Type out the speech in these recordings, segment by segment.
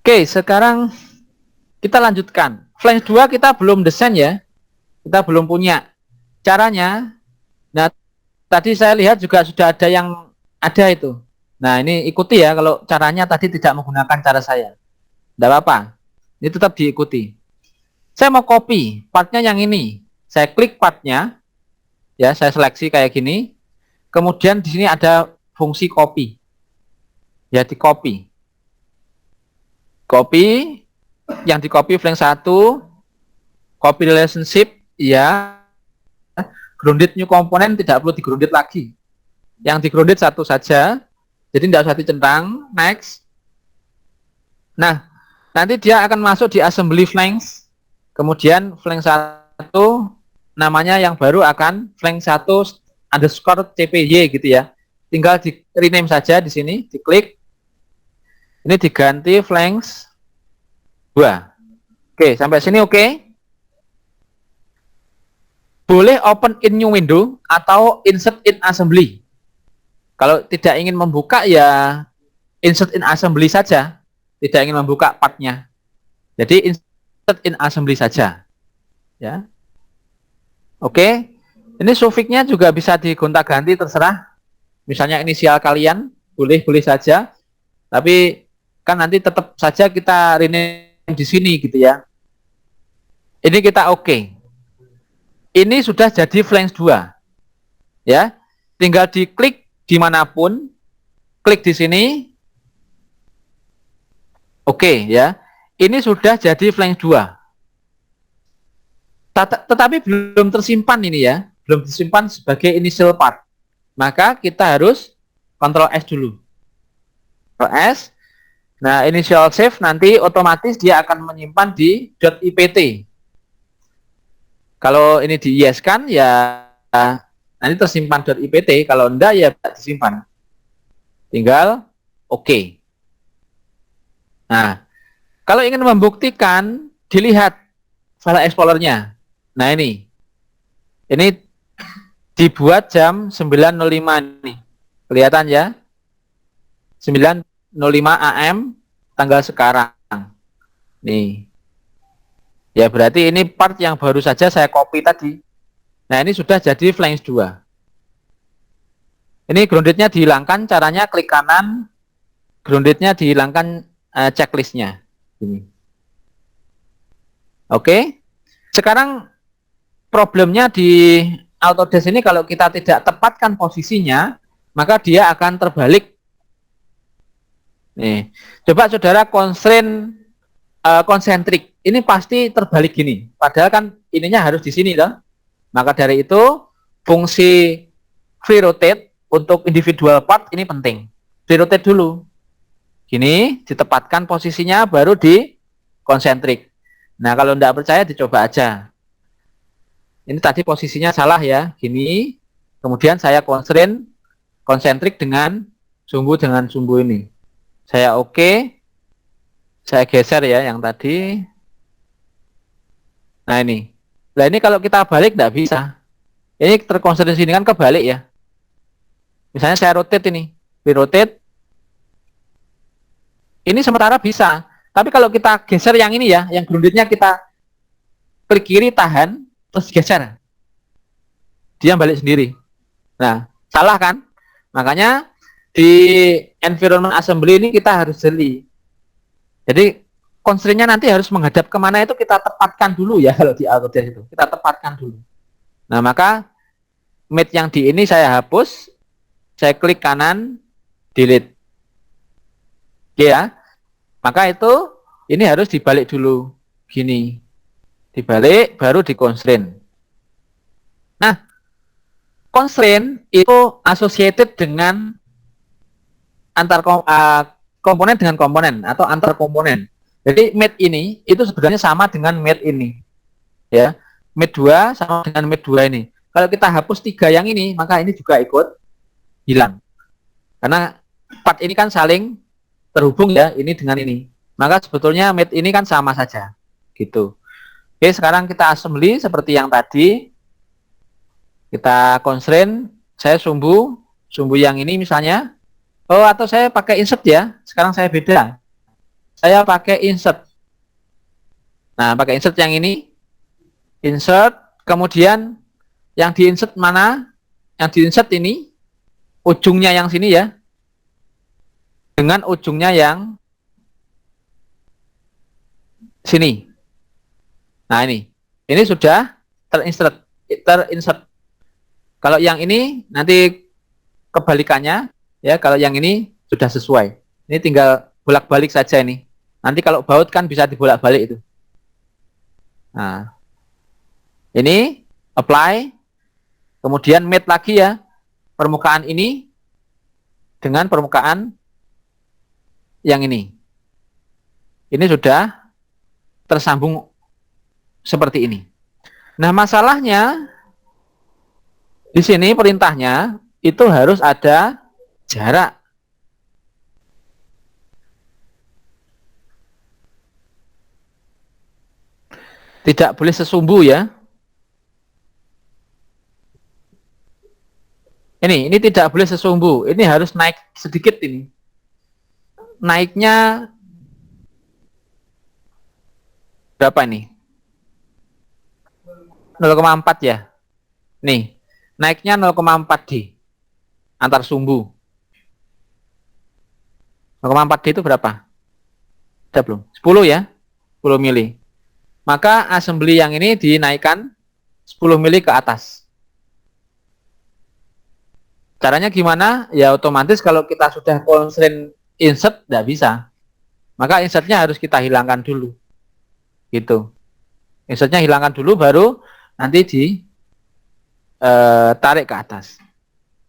Oke, sekarang kita lanjutkan. Flange 2 kita belum desain ya. Kita belum punya caranya. Nah, tadi saya lihat juga sudah ada yang ada itu. Nah, ini ikuti ya kalau caranya tadi tidak menggunakan cara saya. Tidak apa-apa. Ini tetap diikuti. Saya mau copy partnya yang ini. Saya klik partnya, ya, saya seleksi kayak gini. Kemudian di sini ada fungsi copy. Ya, di copy. Copy yang di copy flank 1, copy relationship, ya. Grounded new component tidak perlu di grounded lagi. Yang di grounded satu saja. Jadi tidak usah dicentang. Next. Nah, nanti dia akan masuk di assembly flanks. Kemudian flank 1 namanya yang baru akan flank 1 underscore cpy gitu ya. Tinggal di rename saja di sini, diklik. Ini diganti flanks 2. Oke, sampai sini oke. Boleh open in new window atau insert in assembly. Kalau tidak ingin membuka ya insert in assembly saja. Tidak ingin membuka partnya. Jadi insert in assembly saja. Ya. Oke. Ini sufiknya juga bisa digonta-ganti terserah. Misalnya inisial kalian, boleh saja. Tapi kan nanti tetap saja kita rename di sini gitu ya. Ini kita oke. Ini sudah jadi flange 2. Ya. Tinggal diklik dimanapun. Klik di sini. Oke ya. Ini sudah jadi flange 2. Tetapi belum tersimpan ini ya. Belum tersimpan sebagai initial part. Maka kita harus Ctrl S dulu. Ctrl S. Nah, initial save nanti otomatis dia akan menyimpan di .ipt. Kalau ini di yes kan ya nanti tersimpan .ipt, kalau enggak ya tidak disimpan. Tinggal oke. Nah, kalau ingin membuktikan dilihat file explorer-nya. Nah, ini dibuat jam 9.05 nih. Kelihatan ya? 9.05 AM tanggal sekarang. Nih. Ya berarti ini part yang baru saja saya copy tadi. Nah, ini sudah jadi flange 2. Ini groundednya dihilangkan, caranya klik kanan, groundednya dihilangkan checklistnya. Ini. Oke. Sekarang problemnya di Autodesk ini kalau kita tidak tepatkan posisinya, maka dia akan terbalik. Nih, coba saudara constraint konsentrik. Ini pasti terbalik gini. Padahal kan ininya harus di sini loh. Maka dari itu fungsi free rotate untuk individual part ini penting. Free rotate dulu. Gini, ditepatkan posisinya baru di konsentrik. Nah, kalau tidak percaya dicoba aja. Ini tadi posisinya salah ya. Gini. Kemudian saya constraint konsentrik dengan sumbu ini. Saya oke. Saya geser ya yang tadi. Nah ini. Nah ini kalau kita balik tidak bisa. Ini terkonsentrasi sini kan kebalik ya. Misalnya saya rotate ini. Rotate. Ini sementara bisa. Tapi kalau kita geser yang ini ya. Yang groundednya kita klik kiri tahan. Terus geser. Dia balik sendiri. Nah salah kan. Makanya di environment assembly ini kita harus jeli. Jadi constraint-nya nanti harus menghadap kemana itu kita tepatkan dulu ya kalau di Autodesk itu. Kita tepatkan dulu. Nah, maka mate yang di ini saya hapus. Saya klik kanan, delete. Oke ya. Maka itu ini harus dibalik dulu. Gini. Dibalik baru di constraint. Nah, constraint itu associated dengan antar komponen dengan komponen atau antar komponen. Jadi mate ini itu sebenarnya sama dengan mate ini. Ya. Mate 2 sama dengan mate 2 ini. Kalau kita hapus 3 yang ini, maka ini juga ikut hilang. Karena part ini kan saling terhubung ya, ini dengan ini. Maka sebetulnya mate ini kan sama saja. Gitu. Oke, sekarang kita assembly seperti yang tadi. Kita constraint, saya sumbu yang ini misalnya. Oh, atau saya pakai insert ya. Sekarang saya beda. saya pakai insert. Nah, pakai insert yang ini. Insert, kemudian yang di-insert mana? Yang di-insert ini, ujungnya yang sini ya. Dengan ujungnya yang sini. Nah, ini sudah terinsert. Kalau yang ini nanti kebalikannya ya, kalau yang ini sudah sesuai. Ini tinggal bolak-balik saja ini. Nanti kalau baut kan bisa dibolak-balik itu. Nah, ini apply, kemudian mate lagi ya, permukaan ini dengan permukaan yang ini. Ini sudah tersambung seperti ini. Nah, masalahnya di sini perintahnya itu harus ada jarak. Tidak boleh sesumbu ya. Ini tidak boleh sesumbu. Ini harus naik sedikit ini. Naiknya berapa ini? 0,4 ya. Nih, naiknya 0,4 D antar sumbu. 0,4 D itu berapa? Ada belum? 10 ya. 10 mili. Maka assembly yang ini dinaikkan 10 mili ke atas. Caranya gimana? Ya otomatis kalau kita sudah constraint insert, tidak bisa. Maka insertnya harus kita hilangkan dulu. Gitu. Insertnya hilangkan dulu, baru nanti ditarik ke atas.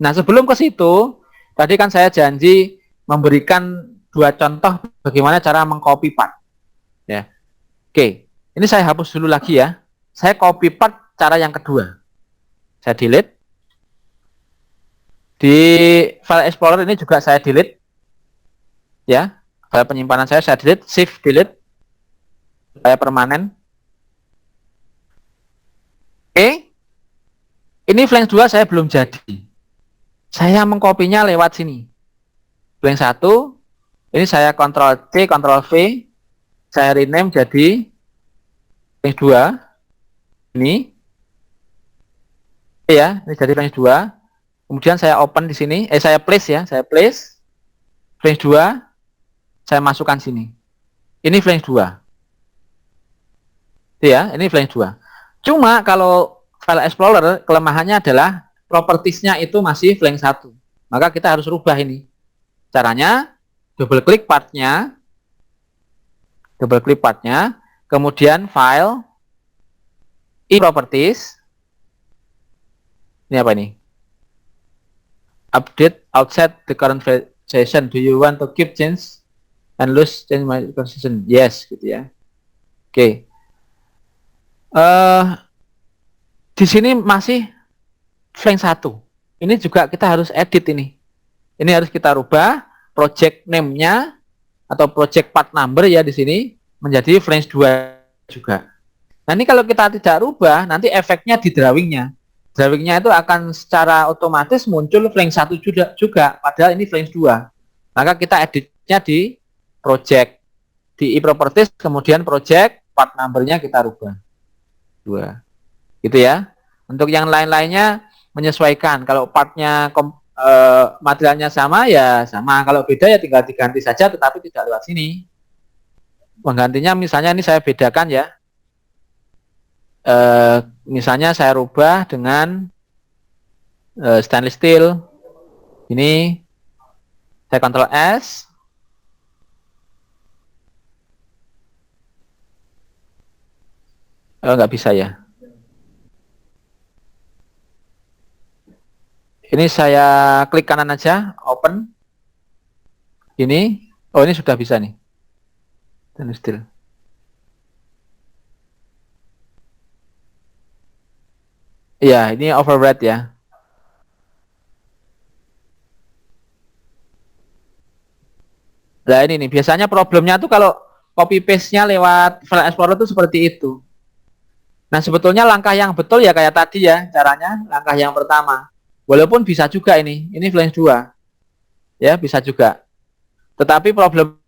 Nah, sebelum ke situ, tadi kan saya janji memberikan 2 contoh bagaimana cara mengcopy part. Ya. Oke, ini saya hapus dulu lagi ya. Saya copy part cara yang kedua. Saya delete. Di file explorer ini juga saya delete. Ya, file penyimpanan saya delete, shift delete supaya permanen. Oke. Ini flank 2 saya belum jadi. Saya mengkopinya lewat sini. Flank 1, ini saya Ctrl C, Ctrl V, saya rename jadi flank 2. Ini. Ya, ini jadi flank 2. Kemudian saya open di sini, saya place ya, saya place flank 2, saya masukkan sini. Ini flank 2. Ya, ini flank 2. Cuma kalau file explorer kelemahannya adalah propertiesnya itu masih flank 1. Maka kita harus rubah ini. Caranya double klik partnya, kemudian file, properties. Ini apa ini? Update outside the current version. Do you want to keep change and lose change my position? Yes, gitu ya. Oke. Di sini masih flank 1. Ini juga kita harus edit ini. Ini harus kita rubah project name-nya atau project part number ya di sini menjadi flank 2 juga. Nah, ini kalau kita tidak rubah, nanti efeknya di drawingnya. Drawingnya itu akan secara otomatis muncul flank 1 juga, padahal ini flank 2. Maka kita editnya di project, di e-properties, kemudian project, part number-nya kita rubah. 2. Gitu ya. Untuk yang lain-lainnya menyesuaikan. Kalau partnya materialnya sama, ya sama. Kalau beda ya tinggal diganti saja, tetapi tidak lewat sini. Penggantinya misalnya ini saya bedakan ya. Misalnya saya rubah dengan stainless steel. Ini saya Ctrl S. Nggak bisa ya. Ini saya klik kanan aja, open. Ini, ini sudah bisa nih. Stainless steel. Iya, ini overwrite ya. Nah ini nih, biasanya problemnya tuh kalau copy paste-nya lewat file explorer tuh seperti itu. Nah sebetulnya langkah yang betul ya kayak tadi ya, caranya langkah yang pertama. Walaupun bisa juga ini flank 2. Ya, bisa juga. Tetapi problemnya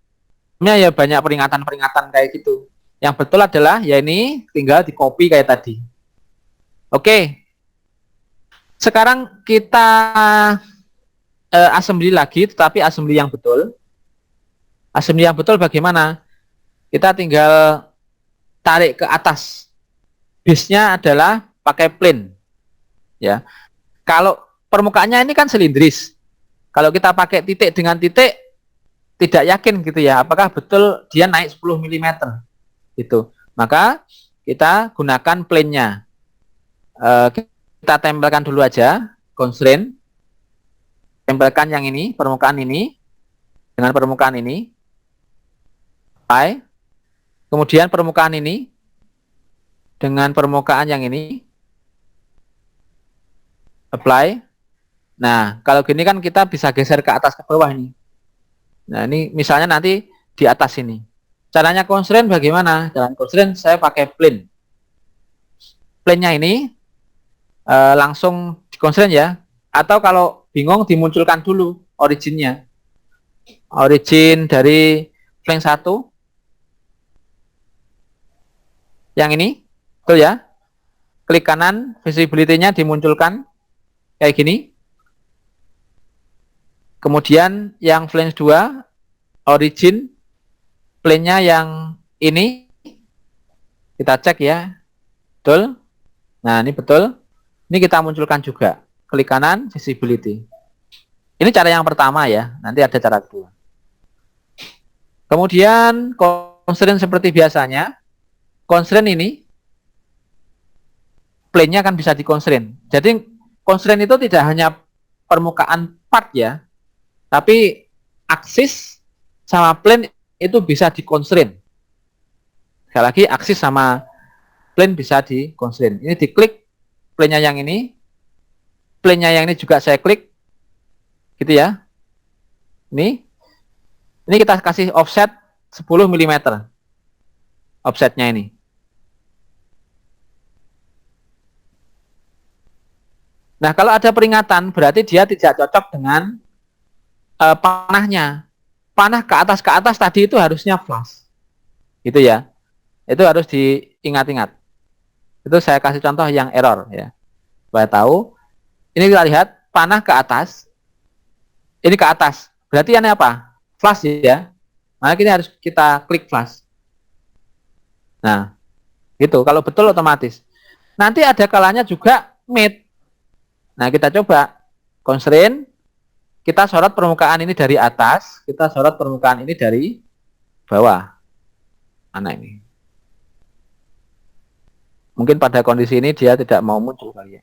ya banyak peringatan-peringatan kayak gitu. Yang betul adalah ya ini tinggal di copy kayak tadi. Oke, sekarang kita assembly lagi, tetapi assembly yang betul. Assembly yang betul bagaimana? Kita tinggal tarik ke atas. Base-nya adalah pakai plane. Ya, kalau permukaannya ini kan silindris. Kalau kita pakai titik dengan titik, tidak yakin gitu ya, apakah betul dia naik 10 mm gitu. Maka kita gunakan plane-nya. Kita tempelkan dulu aja constraint, tempelkan yang ini, permukaan ini dengan permukaan ini, apply. Kemudian permukaan ini dengan permukaan yang ini, apply. Nah, kalau gini kan kita bisa geser ke atas ke bawah ini. Nah, ini misalnya nanti di atas ini. Caranya constraint bagaimana? Caranya constraint saya pakai plane. Plane-nya ini langsung di constraint ya. Atau kalau bingung dimunculkan dulu originnya. Origin dari plane 1. Yang ini, betul ya? Klik kanan, visibility-nya dimunculkan kayak gini. Kemudian yang flange 2, origin, plane-nya yang ini, kita cek ya, betul. Nah, ini betul. Ini kita munculkan juga. Klik kanan, visibility. Ini cara yang pertama ya, nanti ada cara kedua. Kemudian, constraint seperti biasanya, constraint ini, plane-nya kan bisa di-constraint. Jadi, constraint itu tidak hanya permukaan part ya, tapi aksis sama plane itu bisa di-constraint. Sekali lagi, aksis sama plane bisa di-constraint. Ini diklik plane-nya yang ini, plane-nya yang ini juga saya klik, gitu ya. Ini kita kasih offset 10 mm. Offsetnya ini. Nah, kalau ada peringatan, berarti dia tidak cocok dengan panahnya. Panah ke atas tadi itu harusnya flush. Gitu ya. Itu harus diingat-ingat. Itu saya kasih contoh yang error ya. Supaya tahu. Ini kita lihat panah ke atas. Ini ke atas. Berarti ini apa? Flush ya. Maka ini harus kita klik flush. Nah, gitu. Kalau betul otomatis. Nanti ada kalanya juga mid. Nah, kita coba constraint. Kita sorot permukaan ini dari atas, kita sorot permukaan ini dari bawah. Mana ini? Mungkin pada kondisi ini dia tidak mau muncul kali ya.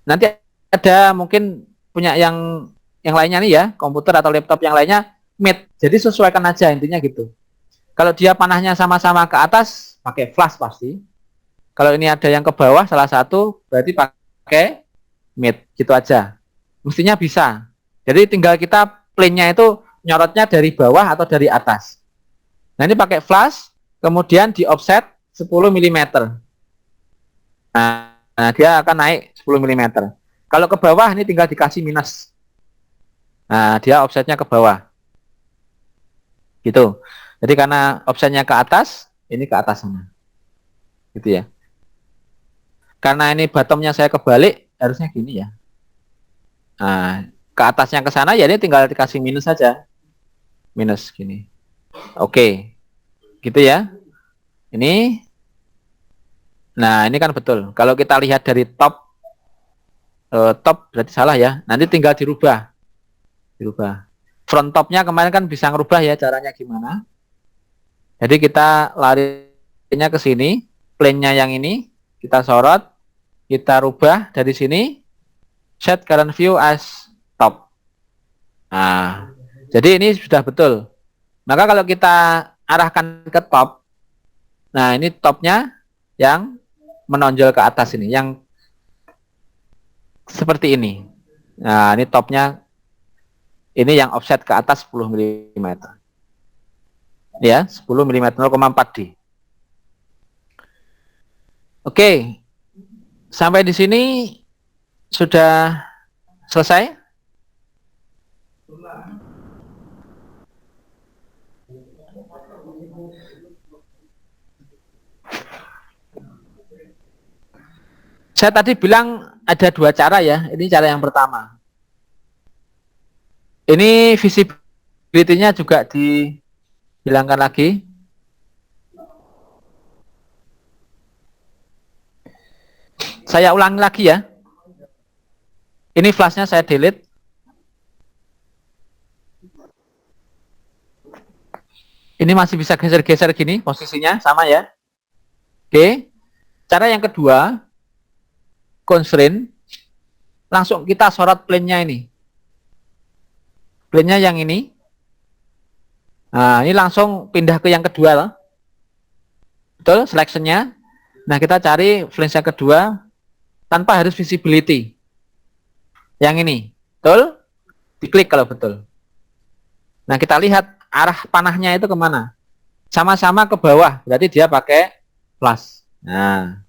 Nanti ada mungkin punya yang lainnya nih ya, komputer atau laptop yang lainnya mid. Jadi sesuaikan aja intinya gitu. Kalau dia panahnya sama-sama ke atas, pakai flush pasti. Kalau ini ada yang ke bawah salah satu, berarti pakai mid. Gitu aja. Mestinya bisa. Jadi tinggal kita plane-nya itu nyorotnya dari bawah atau dari atas. Nah, ini pakai flash, kemudian di offset 10 mm. Nah, dia akan naik 10 mm. Kalau ke bawah ini tinggal dikasih minus. Nah, dia offsetnya ke bawah. Gitu. Jadi karena offsetnya ke atas, ini ke atas sana. Gitu ya. Karena ini bottomnya saya kebalik, harusnya gini ya. Nah, ke atasnya ke sana ya ini tinggal dikasih minus saja. Minus gini. Oke. Gitu ya. Ini. Nah, ini kan betul. Kalau kita lihat dari top top berarti salah ya. Nanti tinggal dirubah. Dirubah. Front topnya kemarin kan bisa ngerubah ya, caranya gimana. Jadi kita larinya ke sini, plane-nya yang ini kita sorot, kita rubah dari sini, set current view as top. Nah, jadi ini sudah betul. Maka kalau kita arahkan ke top, nah ini topnya yang menonjol ke atas ini, yang seperti ini. Nah, ini topnya, ini yang offset ke atas 10 mm. Ya, 10 mm, 0,4D. Oke, sampai di sini sudah selesai. Saya tadi bilang ada dua cara ya. Ini cara yang pertama. Ini visibility-nya juga dihilangkan lagi. Saya ulangi lagi ya. Ini flashnya saya delete. Ini masih bisa geser-geser gini posisinya, sama ya. Oke. Cara yang kedua, constraint, langsung kita sorot plane-nya ini. Plane-nya yang ini. Nah, ini langsung pindah ke yang kedua loh. Betul, selection-nya. Nah, kita cari flange yang kedua tanpa harus visibility. Yang ini. Betul? Diklik kalau betul. Nah, kita lihat arah panahnya itu kemana. Sama-sama ke bawah, berarti dia pakai plus. Nah,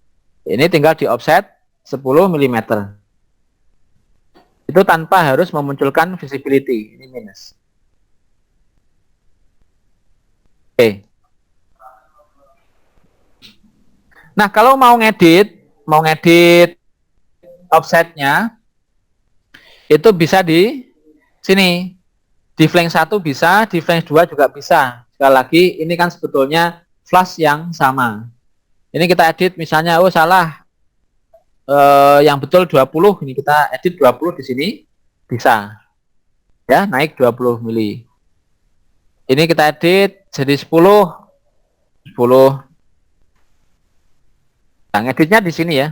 ini tinggal di offset 10 mm. Itu tanpa harus memunculkan visibility. Ini minus. Oke. Nah, kalau mau ngedit offsetnya, itu bisa di sini. Di flank 1 bisa, di flank 2 juga bisa. Sekali lagi, ini kan sebetulnya flash yang sama. Ini kita edit misalnya, oh salah, yang betul 20, ini kita edit 20 di sini, bisa. Ya, naik 20 mili. Ini kita edit jadi 10. Nah, editnya di sini ya.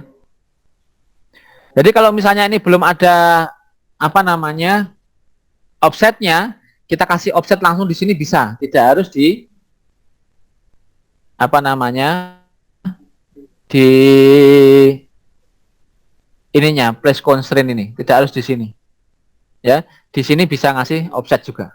Jadi kalau misalnya ini belum ada offsetnya, kita kasih offset langsung di sini bisa, tidak harus di di ininya place constraint ini, tidak harus di sini. Ya, di sini bisa ngasih offset juga.